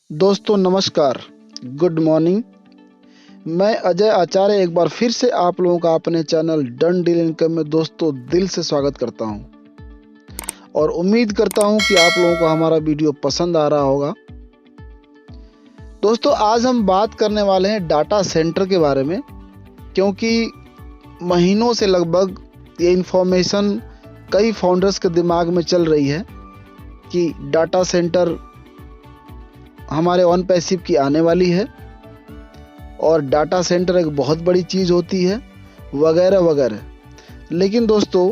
दोस्तों नमस्कार, good morning. मैं अजय आचार्य एक बार फिर से आप लोगों का अपने चैनल डन डील इनकम में दोस्तों दिल से स्वागत करता हूं और उम्मीद करता हूं कि आप लोगों को हमारा वीडियो पसंद आ रहा होगा। दोस्तों आज हम बात करने वाले हैं डाटा सेंटर के बारे में, क्योंकि महीनों से लगभग ये इन्फॉर्मेशन कई फाउंडर्स के दिमाग में चल रही है कि डाटा सेंटर हमारे ऑन पैसिव की आने वाली है और डाटा सेंटर एक बहुत बड़ी चीज़ होती है वगैरह वगैरह। लेकिन दोस्तों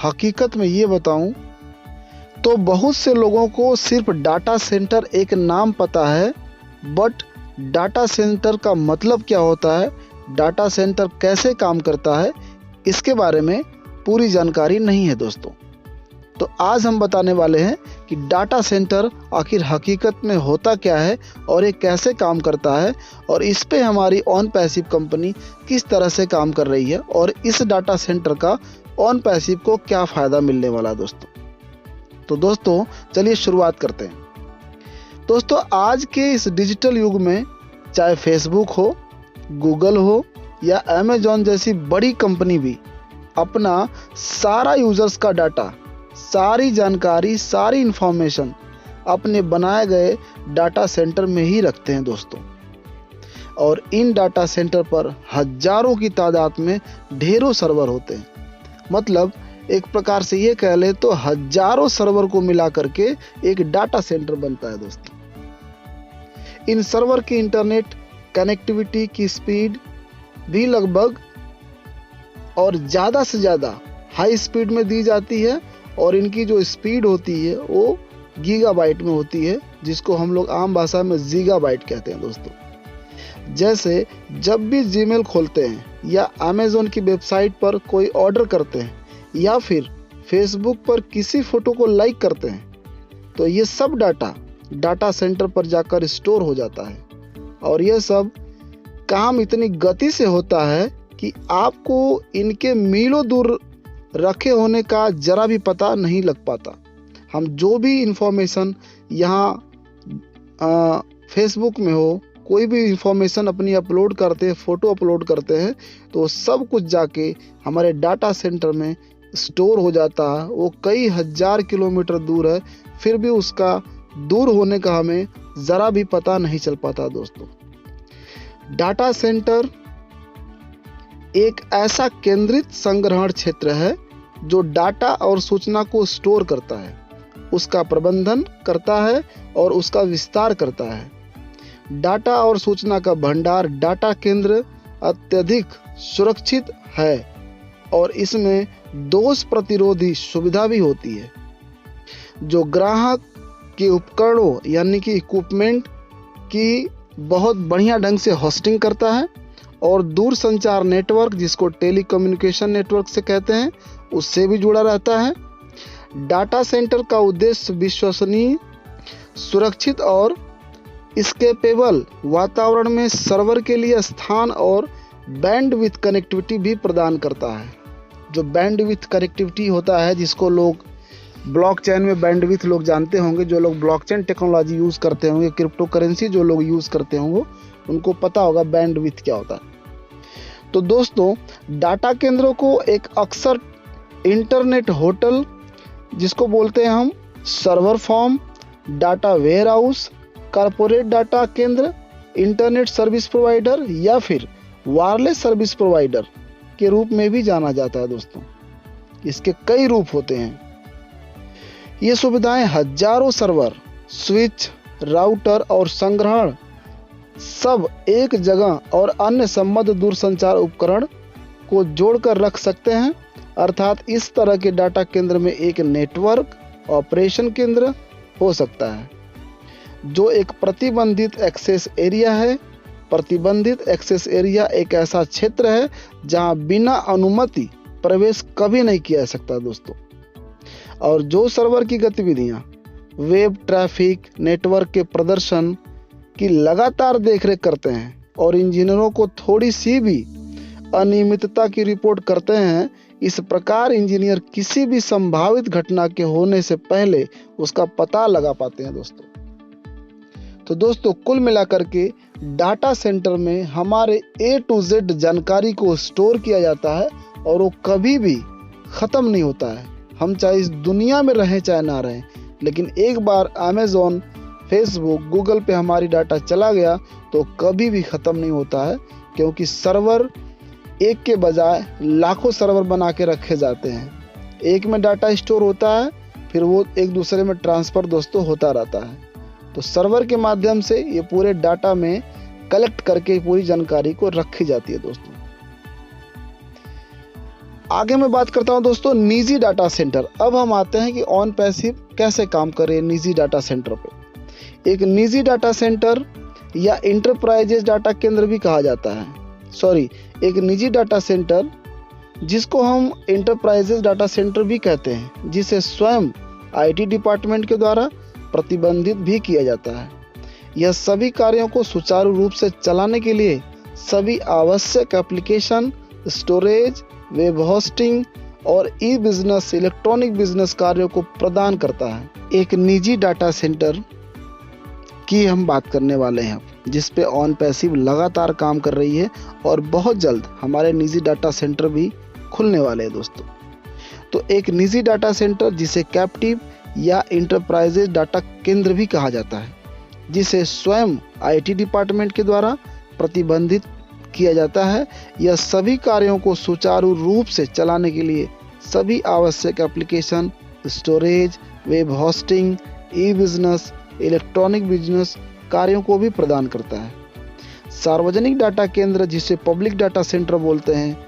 हकीकत में ये बताऊं तो बहुत से लोगों को सिर्फ डाटा सेंटर एक नाम पता है, बट डाटा सेंटर का मतलब क्या होता है, डाटा सेंटर कैसे काम करता है, इसके बारे में पूरी जानकारी नहीं है दोस्तों। तो आज हम बताने वाले हैं कि डाटा सेंटर आखिर हकीकत में होता क्या है और ये कैसे काम करता है और इस पे हमारी ऑन पैसिव कंपनी किस तरह से काम कर रही है और इस डाटा सेंटर का ऑन पैसिव को क्या फ़ायदा मिलने वाला है दोस्तों। तो दोस्तों चलिए शुरुआत करते हैं। दोस्तों आज के इस डिजिटल युग में चाहे फेसबुक हो, गूगल हो या अमेजॉन जैसी बड़ी कंपनी भी अपना सारा यूजर्स का डाटा, सारी जानकारी, सारी इंफॉर्मेशन अपने बनाए गए डाटा सेंटर में ही रखते हैं दोस्तों। और इन डाटा सेंटर पर हजारों की तादाद में ढेरों सर्वर होते हैं। मतलब एक प्रकार से ये कह ले तो हजारों सर्वर को मिला करके एक डाटा सेंटर बनता है दोस्तों। इन सर्वर की इंटरनेट कनेक्टिविटी की स्पीड भी लगभग और ज़्यादा से ज़्यादा हाई स्पीड में दी जाती है और इनकी जो स्पीड होती है वो गीगाबाइट में होती है, जिसको हम लोग आम भाषा में गीगाबाइट कहते हैं दोस्तों। जैसे जब भी जीमेल खोलते हैं या अमेज़न की वेबसाइट पर कोई ऑर्डर करते हैं या फिर फेसबुक पर किसी फोटो को लाइक करते हैं तो ये सब डाटा सेंटर पर जाकर स्टोर हो जाता है और यह सब काम इतनी गति से होता है कि आपको इनके मीलों दूर रखे होने का जरा भी पता नहीं लग पाता। हम जो भी इंफॉर्मेशन यहाँ फेसबुक में हो, कोई भी इंफॉर्मेशन अपनी अपलोड करते हैं, फ़ोटो अपलोड करते हैं तो सब कुछ जाके हमारे डाटा सेंटर में स्टोर हो जाता है। वो कई हजार किलोमीटर दूर है, फिर भी उसका दूर होने का हमें ज़रा भी पता नहीं चल पाता दोस्तों। डाटा सेंटर एक ऐसा केंद्रित संग्रहण क्षेत्र है जो डाटा और सूचना को स्टोर करता है, उसका प्रबंधन करता है और उसका विस्तार करता है। डाटा और सूचना का भंडार डाटा केंद्र अत्यधिक सुरक्षित है और इसमें दोष प्रतिरोधी सुविधा भी होती है, जो ग्राहक के उपकरणों यानी कि इक्विपमेंट की बहुत बढ़िया ढंग से होस्टिंग करता है और दूर संचार नेटवर्क, जिसको टेलीकम्युनिकेशन नेटवर्क से कहते हैं, उससे भी जुड़ा रहता है। डाटा सेंटर का उद्देश्य विश्वसनीय, सुरक्षित और स्केलेबल वातावरण में सर्वर के लिए स्थान और बैंडविड्थ कनेक्टिविटी भी प्रदान करता है। जो बैंडविड्थ कनेक्टिविटी होता है, जिसको लोग ब्लॉकचेन में बैंडविड्थ लोग जानते होंगे, जो लोग ब्लॉकचेन टेक्नोलॉजी यूज़ करते होंगे, क्रिप्टो करेंसी जो लोग यूज़ करते होंगे उनको पता होगा बैंडविड्थ क्या होता है। तो दोस्तों डाटा केंद्रों को एक अक्सर इंटरनेट होटल, जिसको बोलते हैं हम server farm, data warehouse, corporate data केंद्र, इंटरनेट सर्विस प्रोवाइडर या फिर वायरलेस सर्विस प्रोवाइडर के रूप में भी जाना जाता है दोस्तों। इसके कई रूप होते हैं। ये सुविधाएं हजारों सर्वर, स्विच, राउटर और संग्रहण सब एक जगह और अन्य संबद्ध दूरसंचार उपकरण को जोड़कर रख सकते हैं। अर्थात इस तरह के डाटा केंद्र में एक नेटवर्क ऑपरेशन केंद्र हो सकता है जो एक प्रतिबंधित एक्सेस एरिया है। प्रतिबंधित एक्सेस एरिया एक ऐसा क्षेत्र है जहां बिना अनुमति प्रवेश कभी नहीं किया जा सकता दोस्तों, और जो सर्वर की गतिविधियां वेब ट्रैफिक नेटवर्क के प्रदर्शन की लगातार देखरेख करते हैं और इंजीनियरों को थोड़ी सी भी अनियमितता की रिपोर्ट करते हैं। इस प्रकार इंजीनियर किसी भी संभावित घटना के होने से पहले उसका पता लगा पाते हैं दोस्तों। तो दोस्तों कुल मिलाकर के डाटा सेंटर में हमारे A to Z जानकारी को स्टोर किया जाता है और वो कभी भी ख़त्म नहीं होता है। हम चाहे इस दुनिया में रहें चाहे ना रहें, लेकिन एक बार अमेज़ॉन, फेसबुक, गूगल पे हमारी डाटा चला गया तो कभी भी ख़त्म नहीं होता है, क्योंकि सर्वर एक के बजाय लाखों सर्वर बना के रखे जाते हैं। एक में डाटा स्टोर होता है, फिर वो एक दूसरे में ट्रांसफ़र दोस्तों होता रहता है। तो सर्वर के माध्यम से ये पूरे डाटा में कलेक्ट करके पूरी जानकारी को रखी जाती है दोस्तों। आगे मैं बात करता हूं दोस्तों निजी डाटा सेंटर। अब हम आते हैं कि ऑन पैसिव कैसे काम करे निजी डाटा सेंटर पे। एक निजी डाटा सेंटर या इंटरप्राइजेज डाटा केंद्र भी कहा जाता है, एक निजी डाटा सेंटर जिसको हम इंटरप्राइजेज डाटा सेंटर भी कहते हैं, जिसे स्वयं IT डिपार्टमेंट के द्वारा प्रतिबंधित भी किया जाता है। यह सभी कार्यों को सुचारू रूप से चलाने के लिए सभी आवश्यक एप्लीकेशन, स्टोरेज, वेब होस्टिंग और ई-बिजनेस, इलेक्ट्रॉनिक बिजनेस कार्यों को प्रदान करता है। एक निजी डाटा सेंटर की हम बात करने वाले हैं, जिस पे ऑन पैसिव लगातार काम कर रही है और बहुत जल्द हमारे निजी डाटा सेंटर भी खुलने वाले हैं दोस्तों। तो एक निजी डाटा सेंटर जिसे कैप्टिव या इंटरप्राइजेज डाटा केंद्र भी कहा जाता है, जिसे स्वयं IT डिपार्टमेंट के द्वारा प्रतिबंधित किया जाता है। यह सभी कार्यों को सुचारू रूप से चलाने के लिए सभी आवश्यक application, storage, web hosting, e-business, electronic business कार्यों को भी प्रदान करता है। सार्वजनिक डाटा केंद्र जिसे पब्लिक डाटा सेंटर बोलते हैं,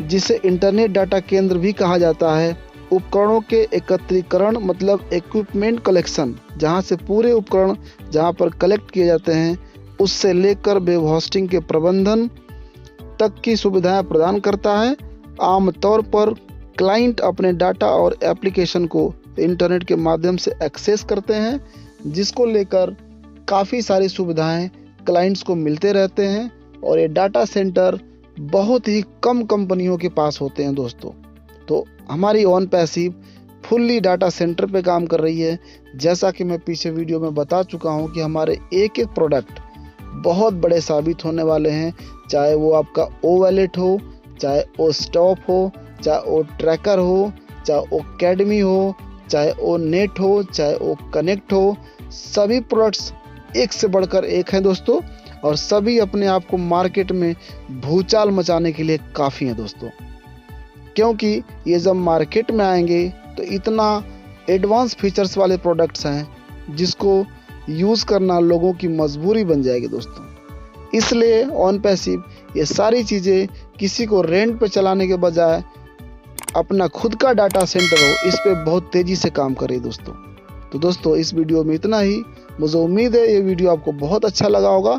जिसे इंटरनेट डाटा केंद्र भी कहा जाता है। उपकरणों के एकत्रीकरण मतलब इक्विपमेंट कलेक्शन, जहां से पूरे उपकरण जहां पर कलेक्ट किए जाते हैं, उससे लेकर वेब होस्टिंग के प्रबंधन तक की सुविधाएं प्रदान करता है। आमतौर पर क्लाइंट अपने डाटा और एप्लीकेशन को इंटरनेट के माध्यम से एक्सेस करते हैं, जिसको लेकर काफ़ी सारी सुविधाएं क्लाइंट्स को मिलते रहते हैं। और ये डाटा सेंटर बहुत ही कम कंपनियों के पास होते हैं दोस्तों। तो हमारी on passive fully data centre पे काम कर रही है। जैसा कि मैं पीछे वीडियो में बता चुका हूं कि हमारे एक एक प्रोडक्ट बहुत बड़े साबित होने वाले हैं, चाहे वो आपका वॉलेट हो, चाहे वो स्टॉप हो, चाहे वो ट्रैकर हो, चाहे वो अकेडमी हो, चाहे वो नेट हो, चाहे वो कनेक्ट हो। सभी प्रोडक्ट्स एक से बढ़कर एक हैं दोस्तों, और सभी अपने आप को मार्केट में भूचाल मचाने के लिए काफ़ी हैं दोस्तों। क्योंकि ये जब मार्केट में आएंगे तो इतना एडवांस फीचर्स वाले प्रोडक्ट्स हैं जिसको यूज़ करना लोगों की मजबूरी बन जाएगी दोस्तों। इसलिए ऑन पैसिव ये सारी चीज़ें किसी को रेंट पे चलाने के बजाय अपना खुद का डाटा सेंटर हो, इस पे बहुत तेज़ी से काम करे दोस्तों। तो दोस्तों इस वीडियो में इतना ही। मुझे उम्मीद है ये वीडियो आपको बहुत अच्छा लगा होगा।